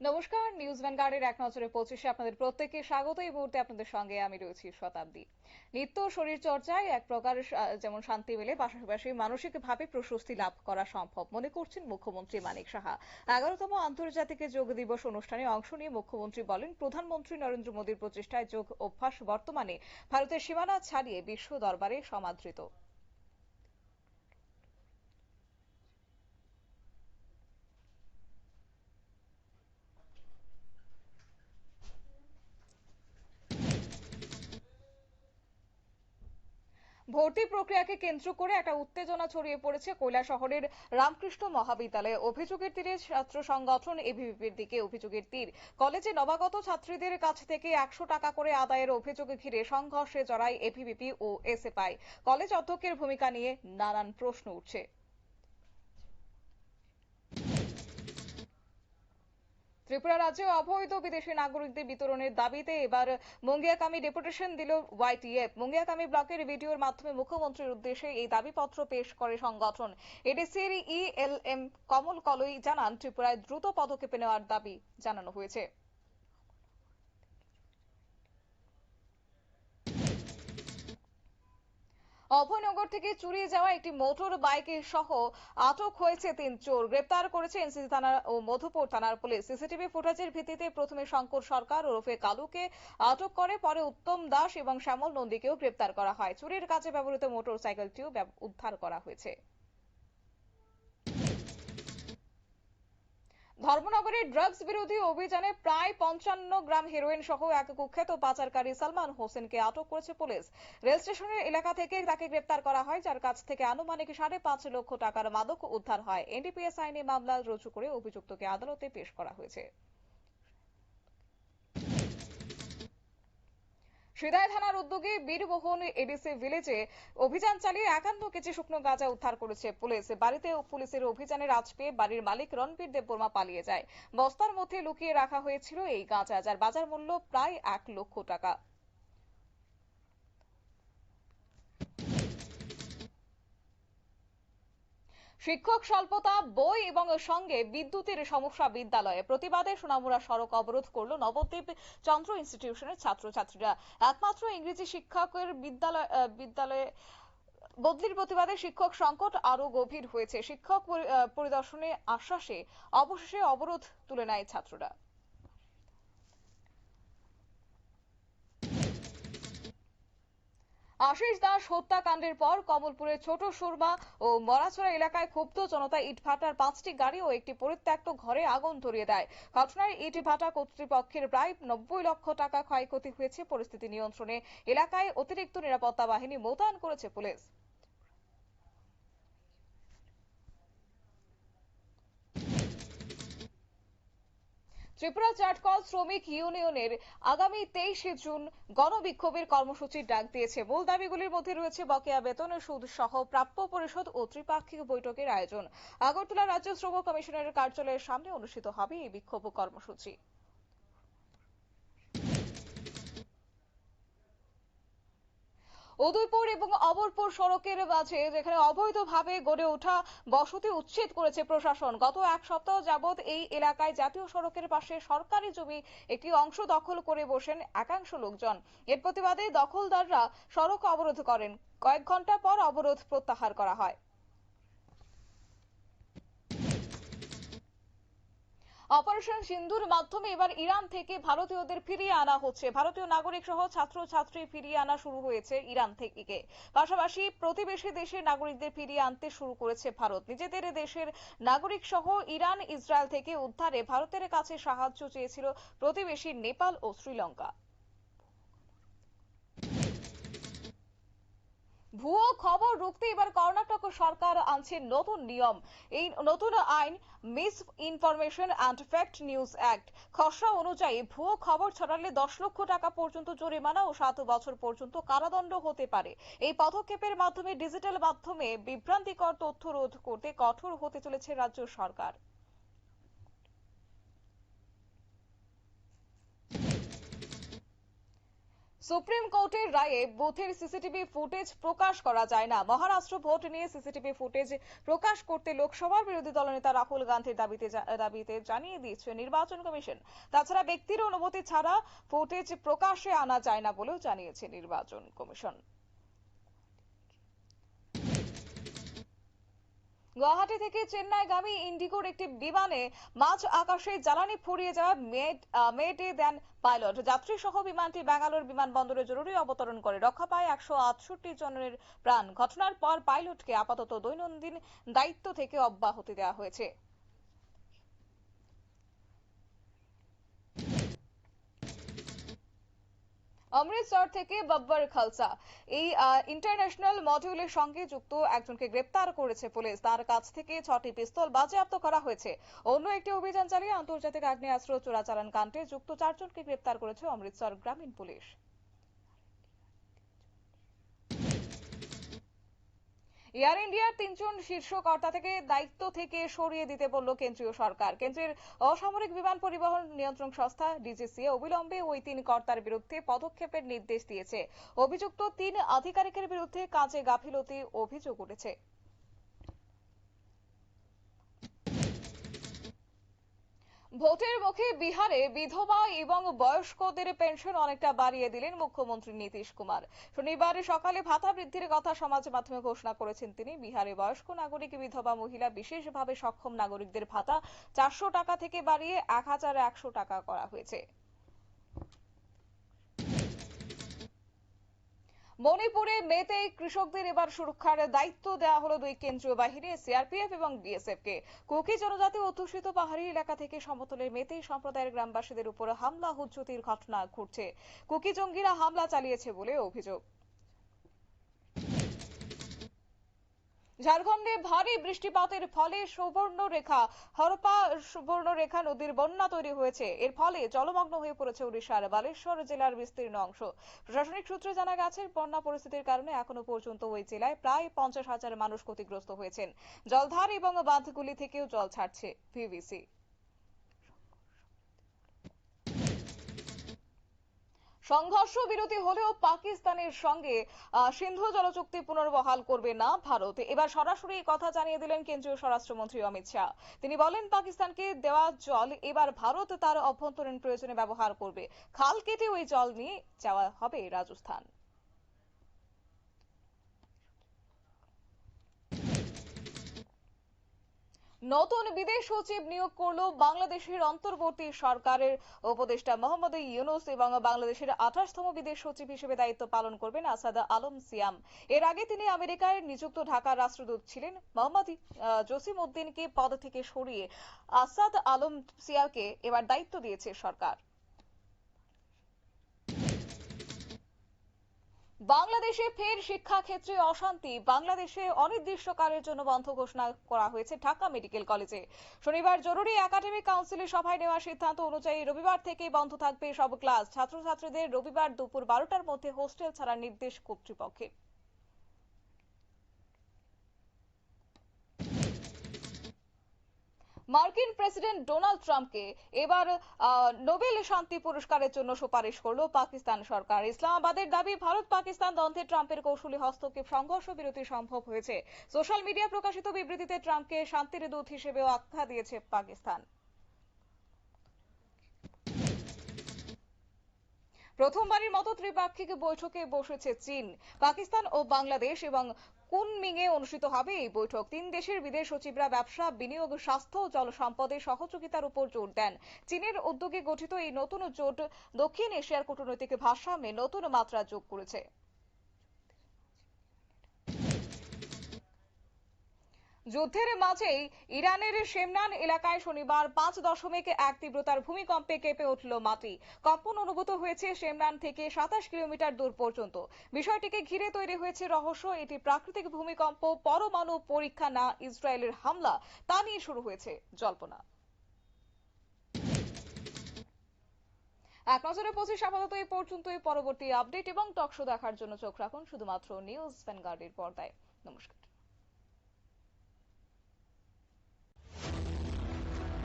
নমস্কার, নিউজ ভ্যানগার্ডের এক নজরে 25-এ আপনাদের প্রত্যেককে স্বাগত। এই মুহূর্তে আপনাদের সঙ্গে আমি রয়েছি শতাব্দী। নিত্য শরীর চর্চায় এক প্রকার যেমন শান্তি মেলে, পাশাপাশি মানসিকভাবে প্রশস্তি লাভ করা সম্ভব মনে করছেন মুখ্যমন্ত্রী মানিক সাহা। 11তম আন্তর্জাতিক যোগ দিবস অনুষ্ঠানে অংশ নিয়ে মুখ্যমন্ত্রী বলেন, প্রধানমন্ত্রী নরেন্দ্র মোদীর প্রচেষ্টায় যোগ অভ্যাস বর্তমানে ভারতের সীমানা ছাড়িয়ে বিশ্ব দরবারে সমাদৃত। ভর্তি প্রক্রিয়াকে কেন্দ্র করে একটা উত্তেজনা ছড়িয়ে পড়েছে কৈলাসহরের রামকৃষ্ণ মহাবিদ্যালয়ে। অভিযোগের তীরে ছাত্র সংগঠন এবিভিপির দিকে অভিযোগের তীর। কলেজে নবাগত ছাত্রীদের কাছ থেকে 100 টাকা করে আদায়ের অভিযোগ ঘিরে সংঘর্ষে জড়ায় এবিভিপি ও এসএফআই। কলেজ অধ্যক্ষের ভূমিকা নিয়ে নানান প্রশ্ন উঠছে। ত্রিপুরা রাজ্যে অবৈধ বিদেশি নাগরিকদের বিতরণের দাবিতে এবার মুঙ্গিয়াকামী ডেপুটেশন দিল ওয়াইটিএফ। মুঙ্গিয়াকামী ব্লকের ভিডিওর মাধ্যমে মুখ্যমন্ত্রীর উদ্দেশ্যে এই দাবিপত্র পেশ করে সংগঠন। এডিসির ইএলএম কমল কলই জানান, ত্রিপুরায় দ্রুত পদক্ষেপ নেওয়ার দাবি জানানো হয়েছে। অভয়নগর থেকে চুরি যাওয়া একটি মোটর বাইক সহ আটক হয়েছে 3 চোর। গ্রেপ্তার করেছে এনসিসি থানা ও মধুপুর থানার পুলিশ। সিসিটিভি ফুটেজের ভিত্তিতে প্রথমে শঙ্কর সরকার ওরফে কালুকে আটক করে, পরে উত্তম দাস এবং শ্যামল নন্দীকেও গ্রেপ্তার করা হয়। চুরির কাজে ব্যবহৃত মোটর সাইকেলটিও উদ্ধার করা হয়েছে। ধর্মনগরে ড্রাগস বিরোধী অভিযানে প্রায় 55 গ্রাম হেরোইন সহ এক কুখ্যাত পাচারকারী সালমান হোসেনকে আটক করেছে পুলিশ। রেল স্টেশনের এলাকা থেকে তাকে গ্রেপ্তার করা হয়, যার কাছ থেকে আনুমানিক 5.5 লক্ষ টাকার মাদক উদ্ধার হয়। এনডিপিএস আইনে মামলা রুজু করে অভিযুক্তকে আদালতে পেশ করা হয়েছে। সিদাই থানার উদ্যোগে বীরমোহন এডিসি ভিলেজে অভিযান চালিয়ে 51 কেজি শুকনো গাঁজা উদ্ধার করেছে পুলিশ। বাড়িতে পুলিশের অভিযানে রাজ পেয়ে বাড়ির মালিক রণবীর দেববর্মা পালিয়ে যায়। বস্তার মধ্যে লুকিয়ে রাখা হয়েছিল এই গাঁজা, যার বাজার মূল্য প্রায় 1 লক্ষ টাকা। শিক্ষক স্বল্পতা, বই এবং সঙ্গে বিদ্যুতের সমস্যা বিদ্যালয়ে। প্রতিবাদে সোনামুড়া সড়ক অবরোধ করল নবদ্বীপ চন্দ্র ইনস্টিটিউশনের ছাত্রছাত্রীরা। একমাত্র ইংরেজি শিক্ষকের বিদ্যালয়ে বদলির প্রতিবাদে শিক্ষক সংকট আরো গভীর হয়েছে। শিক্ষক পরিদর্শনে আশ্বাসে অবশেষে অবরোধ তুলে নেয় ছাত্ররা। আশিস দাস হত্যাকাণ্ডের পর কমলপুরের ছোট সুরমা ও মরাছড়া এলাকায় ক্ষুব্ধ জনতা ইটভাটার 5টি গাড়ি ও একটি পরিত্যক্ত ঘরে আগুন ধরিয়ে দেয়। ঘটনায় ইটভাটা কর্তৃপক্ষের প্রায় 90 লক্ষ টাকা ক্ষয়ক্ষতি হয়েছে। পরিস্থিতি নিয়ন্ত্রণে এলাকায় অতিরিক্ত নিরাপত্তা বাহিনী মোতায়েন করেছে পুলিশ। ত্রিপুরা চাটকল শ্রমিক ইউনিয়নের আগামী 23 জুন গণবিক্ষোভের কর্মসূচির ডাক দিয়েছে। মূল দাবিগুলির মধ্যে রয়েছে বকেয়া বেতন, সুদ সহ প্রাপ্য পরিশোধ ও ত্রিপাক্ষিক বৈঠকের আয়োজন। আগরতলা রাজ্য শ্রম কমিশনারের কার্যালয়ের সামনে অনুষ্ঠিত হবে এই বিক্ষোভ কর্মসূচি। উদয়পুর এবং অমরপুর সড়কের মাঝে যেখানে অবৈধভাবে গড়ে ওঠা বসতি উচ্ছেদ করেছে প্রশাসন। গত এক সপ্তাহ যাবৎ এই এলাকায় জাতীয় সড়কের পাশে সরকারি জমি একটি অংশ দখল করে বসেন একাংশ লোকজন। এর প্রতিবাদে দখলদাররা সড়ক অবরোধ করেন। কয়েক ঘন্টা পর অবরোধ প্রত্যাহার করা হয়। অপারেশন সিন্ধুর মাধ্যমে এবার ইরান থেকে ভারতীয়দের ফিরিয়ে আনা হচ্ছে। ভারতীয় নাগরিক সহ ছাত্রছাত্রী ফিরিয়ে আনা শুরু হয়েছে ইরান থেকে। পাশাপাশি প্রতিবেশী দেশের নাগরিকদের ফিরিয়ে আনতে শুরু করেছে ভারত। নিজেদের দেশের নাগরিক সহ ইরান ইসরায়েল থেকে উদ্ধারে ভারতের কাছে সাহায্য চেয়েছিল প্রতিবেশী নেপাল ও শ্রীলঙ্কা। ভুয়ো খবর রুখতে এবার কর্ণাটক সরকার আনছে নতুন নিয়ম। এই নতুন আইন miss information and fake news act. খসড়া অনুযায়ী ভুয়ো খবর ছড়ালে 10 লক্ষ টাকা পর্যন্ত জরিমানা ও 7 বছর পর্যন্ত কারাদণ্ড হতে পারে। এই পদক্ষেপের মাধ্যমে ডিজিটাল মাধ্যমে বিভ্রান্তিকর তথ্য রোধ করতে কঠোর হতে চলেছে রাজ্য সরকার। সুপ্রিম কোর্টের রায়ে বুথের সিসিটিভি ফুটেজ প্রকাশ করা যায় না। মহারাষ্ট্র ভোট নিয়ে সিসিটিভি ফুটেজ প্রকাশ করতে লোকসভার বিরোধী দলনেতা রাহুল গান্ধীর দাবিতে জানিয়ে দিয়েছে নির্বাচন কমিশন। তাছাড়া ব্যক্তির অনুমতি ছাড়া ফুটেজ প্রকাশে আনা যায় না বলেও জানিয়েছে নির্বাচন কমিশন। গুয়াহাটি থেকে চেন্নাইগামী ইন্ডিগোর একটি বিমানে মাঝ আকাশে জ্বালানি ফুরিয়ে যাওয়া মে ডে দেন পাইলট। যাত্রী সহ বিমানটি ব্যাঙ্গালোর বিমানবন্দরে জরুরি অবতরণ করে। রক্ষা পায় 168 জনের প্রাণ। ঘটনার পর পাইলটকে আপাতত দৈনন্দিন দায়িত্ব থেকে অব্যাহতি দেওয়া হয়েছে। অমৃতসর থেকে বাব্বর খালসা এই ইন্টারন্যাশনাল মডিউলের সঙ্গে যুক্ত একজনকে গ্রেপ্তার করেছে পুলিশ। তার কাছ থেকে 6টি পিস্তল বাজেয়াপ্ত করা হয়েছে। অন্য একটি অভিযান চালিয়ে আন্তর্জাতিক আগ্নেয়াস্ত্র চোরাচালান কাণ্ডে যুক্ত 4 জনকে গ্রেপ্তার করেছে অমৃতসর গ্রামীণ পুলিশ। এয়ার ইন্ডিয়ার 3 জন শীর্ষ কর্তা থেকে দায়িত্ব থেকে সরিয়ে দিতে বলল কেন্দ্রীয় সরকার। কেন্দ্রের অসামরিক বিমান পরিবহন নিয়ন্ত্রক সংস্থা ডিজিসিএ অবিলম্বে ওই 3 কর্তার বিরুদ্ধে পদক্ষেপের নির্দেশ দিয়েছে। অভিযুক্ত 3 আধিকারিকের বিরুদ্ধে কাজে গাফিলতি অভিযোগ উঠেছে। ভোটের মুখে বিহারে বিধবা এবং বয়স্কদের পেনশন অনেকটা বাড়িয়ে দিলেন মুখ্যমন্ত্রী নীতিশ কুমার। শনিবার সকালে ভাতা বৃদ্ধির কথা সমাজ মাধ্যমে ঘোষণা করেছেন তিনি। বিহারে বয়স্ক নাগরিক, বিধবা মহিলা, বিশেষভাবে সক্ষম নাগরিকদের ভাতা 400 টাকা থেকে বাড়িয়ে 1100 টাকা করা হয়েছে। মণিপুরে মেতে কৃষকদের এবার সুরক্ষার দায়িত্ব দেওয়া হলো 2 কেন্দ্রীয় বাহিনী সিআরপিএফ এবং বিএসএফ কে। কুকি জনজাতি অধ্যুষিত পাহাড়ি এলাকা থেকে সমতলের মেতে সম্প্রদায়ের গ্রামবাসীদের উপর হামলা হুজ্জতির ঘটনা ঘটছে। কুকি জঙ্গিরা হামলা চালিয়েছে বলে অভিযোগ। ঝাড়খণ্ডে ভারী বৃষ্টিপাতের ফলে সুবর্ণরেখা নদীর বন্যা তৈরি হয়েছে। এর ফলে জলমগ্ন হয়ে পড়েছে উড়িষ্যার বালেশ্বর জেলার বিস্তীর্ণ অংশ। প্রশাসনিক সূত্রে জানা গেছে, বন্যা পরিস্থিতির কারণে এখনো পর্যন্ত ওই জেলায় প্রায় 50,000 মানুষ ক্ষতিগ্রস্ত হয়েছেন। জলধার এবং বাঁধগুলি থেকেও জল ছাড়ছে ভিভিসি। সংঘর্ষ বিরতি হলেও পাকিস্তানের সঙ্গে সিন্ধু জলচুক্তি পুনর্বহাল করবে না ভারত। এবার সরাসরি কথা জানিয়ে দিলেন কেন্দ্রীয় স্বরাষ্ট্রমন্ত্রী অমিত শাহ। তিনি বলেন, পাকিস্তানকে দেওয়া জল এবার ভারত তার অভ্যন্তরীণ প্রয়োজনে ব্যবহার করবে। খাল কেটে ওই জল নিয়ে যাওয়া হবে রাজস্থান। নতুন বিদেশ সচিব নিয়োগ করল বাংলাদেশের অন্তর্বর্তী সরকারের উপদেষ্টা মোহাম্মদ ইউনূস এবং বাংলাদেশের 28তম বিদেশ সচিব হিসেবে দায়িত্ব পালন করবেন আসাদ আলম সিয়াম। এর আগে তিনি আমেরিকায় নিযুক্ত ঢাকার রাষ্ট্রদূত ছিলেন। মোহাম্মদ জসিম উদ্দিনকে পদ থেকে সরিয়ে আসাদ আলম সিয়ামকে এবার দায়িত্ব দিয়েছে সরকার। বাংলাদেশে ফের শিক্ষা ক্ষেত্রে অশান্তি। বাংলাদেশে অনির্দিষ্টকালের জন্য বন্ধ ঘোষণা করা হয়েছে ঢাকা মেডিকেল কলেজে। শনিবার জরুরি একাডেমিক কাউন্সিলের সভায় নেওয়া সিদ্ধান্ত অনুযায়ী রবিবার থেকে বন্ধ থাকবে সব ক্লাস। ছাত্রছাত্রীদের রবিবার দুপুর 12টার মধ্যে হোস্টেল ছাড়ার নির্দেশ কর্তৃপক্ষের। মার্কিন প্রেসিডেন্ট ডোনাল্ড ট্রাম্পকে এবার নোবেল শান্তি পুরস্কারের জন্য সুপারিশ করল পাকিস্তান সরকার। ইসলামাবাদের দাবি, ভারত পাকিস্তান দ্বন্দ্বে ট্রাম্পের কৌশলী হস্তক্ষেপ সংঘর্ষ বিরতি সম্ভব হয়েছে। সোশ্যাল মিডিয়া প্রকাশিত বিবৃতিতে ট্রাম্পকে শান্তির দূত হিসেবেও আখ্যা দিয়েছে পাকিস্তান। প্রথমবারের মতো ত্রিপাক্ষিক বৈঠকে বসেছে চীন। পাকিস্তান ও বাংলাদেশ এবং কুনমিংয়ে অনুষ্ঠিত হবে এই বৈঠক। 3 দেশের বিদেশ সচিবরা ব্যবসা, বিনিয়োগ, স্বাস্থ্য ও জল সম্পদে সহযোগিতার উপর জোর দেন। চীনের উদ্যোগে গঠিত এই নতুন জোট দক্ষিণ এশিয়ার কূটনৈতিক ভারসাম্যে নতুন মাত্রা যোগ করেছে। যুদ্ধের মাঝেই ইরানের শেমনান এলাকায় শনিবার 5.1 তীব্রতার ভূমিকম্পে কেঁপে উঠল মাটি। কম্পন অনুভূত হয়েছে শেমনান থেকে 27 কিলোমিটার দূর পর্যন্ত। বিষয়টিকে ঘিরে তৈরি হয়েছে রহস্য। এটি প্রাকৃতিক ভূমিকম্প, পরমাণু পরীক্ষা না ইসরায়েলের হামলা, তা নিয়ে শুরু হয়েছে জল্পনা। এক নজরে 25 আপাতত এই পর্যন্তই। পরবর্তী আপডেট এবং টকশো দেখার জন্য চোখ রাখুন শুধুমাত্র নিউজ ভ্যানগার্ডের পর্দায়। নমস্কার।